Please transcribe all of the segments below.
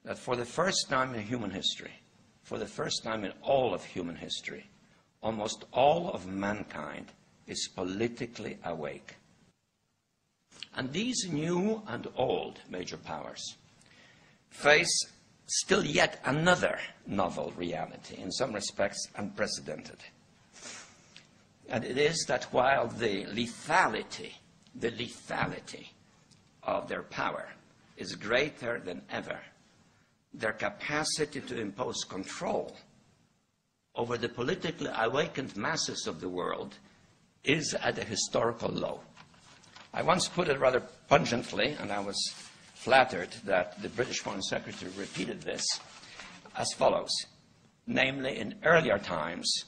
that for the first time in human history, for the first time in all of human history, almost all of mankind is politically awake. And these new and old major powers face still yet another novel reality, in some respects unprecedented. And it is that while the lethality of their power is greater than ever, their capacity to impose control over the politically awakened masses of the world is at a historical low. I once put it rather pungently, and I was flattered that the British Foreign Secretary repeated this, as follows. Namely, in earlier times,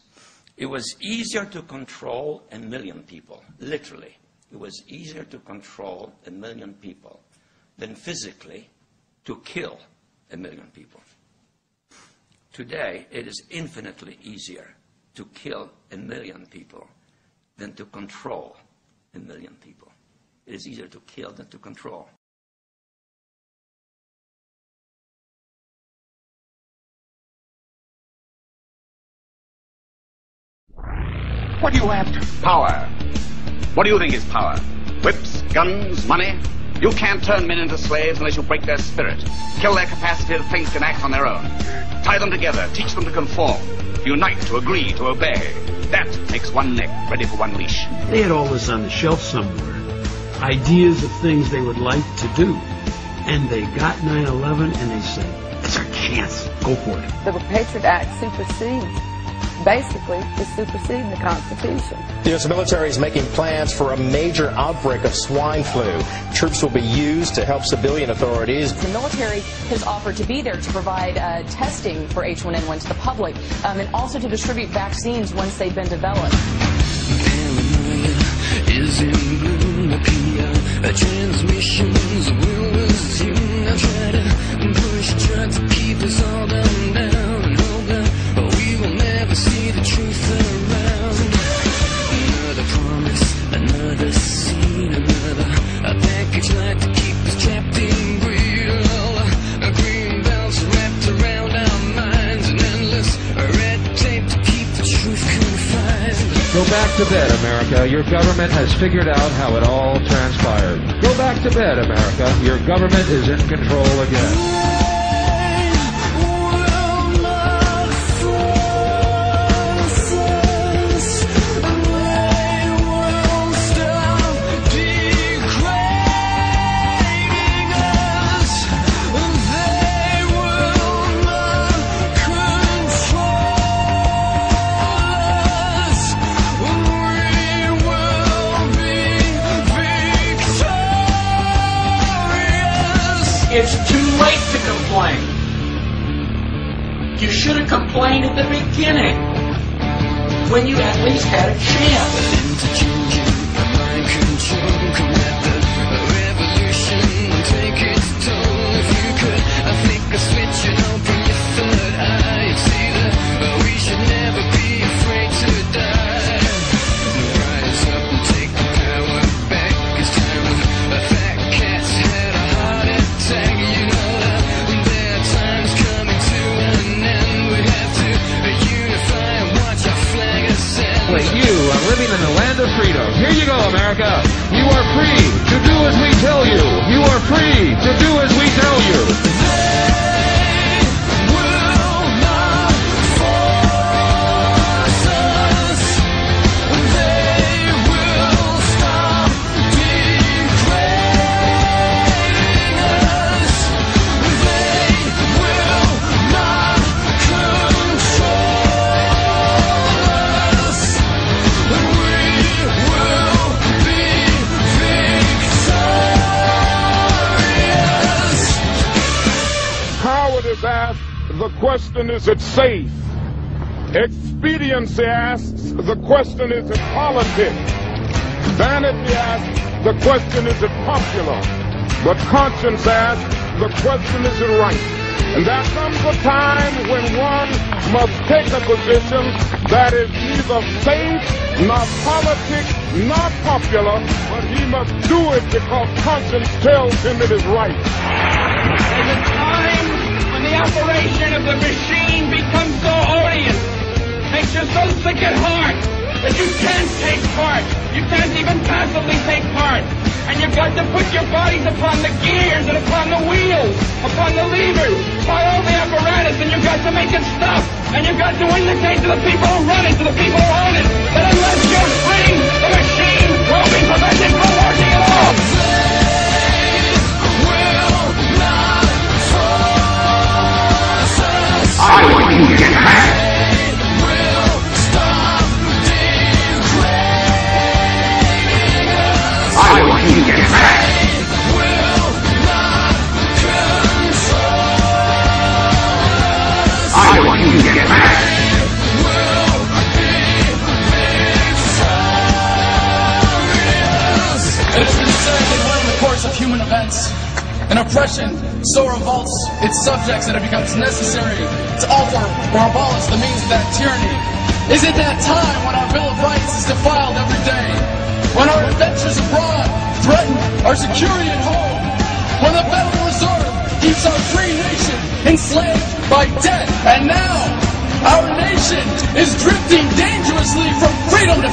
it was easier to control 1 million people, literally. It was easier to control 1 million people than physically to kill 1 million people. Today, it is infinitely easier to kill 1 million people than to control 1 million people. It is easier to kill than to control. What are you after? Power. What do you think is power? Whips, guns, money? You can't turn men into slaves unless you break their spirit, kill their capacity to think and act on their own. Tie them together, teach them to conform, unite, to agree, to obey. That makes one neck ready for one leash. They had all this on the shelf somewhere. Ideas of things they would like to do. And they got 9/11 and they said, it's our chance. Go for it. The Patriot Act supersedes, basically, is superseding the Constitution. The U.S. military is making plans for a major outbreak of swine flu. Troops will be used to help civilian authorities. The military has offered to be there to provide testing for H1N1 to the public and also to distribute vaccines once they've been developed. Is in bloom, transmissions will resume. I try to push, try to keep us all down and hope that we will never see the truth around. Another promise, another scene, another package like to keep us trapped in greed. A green belts wrapped around our minds, and endless red tape to keep the truth confined. Go back to bed, America. Your government has figured out how it all transpired. Go back to bed, America. Your government is in control again. It's too late to complain. You should have complained at the beginning, when you at least had a chance. Living in the land of freedom. Here you go, America. You are free to do as we tell you. You are free to do as we tell you. They will not force us. They will stop degrading us. They will not control us. Is asked, the question, is it safe? Expediency asks, the question, is it politics? Vanity asks, the question, is it popular? But conscience asks, the question, is it right? And there comes a time when one must take a position that is neither safe, nor politic, nor popular, but he must do it because conscience tells him it is right. And the time take part. You can't even passively take part. And you've got to put your bodies upon the gears and upon the wheels, upon the levers, by all the apparatus, and you've got to make it stop. And you've got to indicate to the people who run it, to the people who own it, that unless you're free, the machine will be prevented from working at all. I want you to get back. I want you to get back. I want you to get back. It has been said that when in the course of human events, an oppression so revolts its subjects that it becomes necessary to alter or abolish the means of that tyranny. Is it that time when our Bill of Rights is defiled every day? When our adventures abroad threaten our security at home? When the Federal Reserve keeps our free nation enslaved by debt? And now, our nation is drifting dangerously from freedom to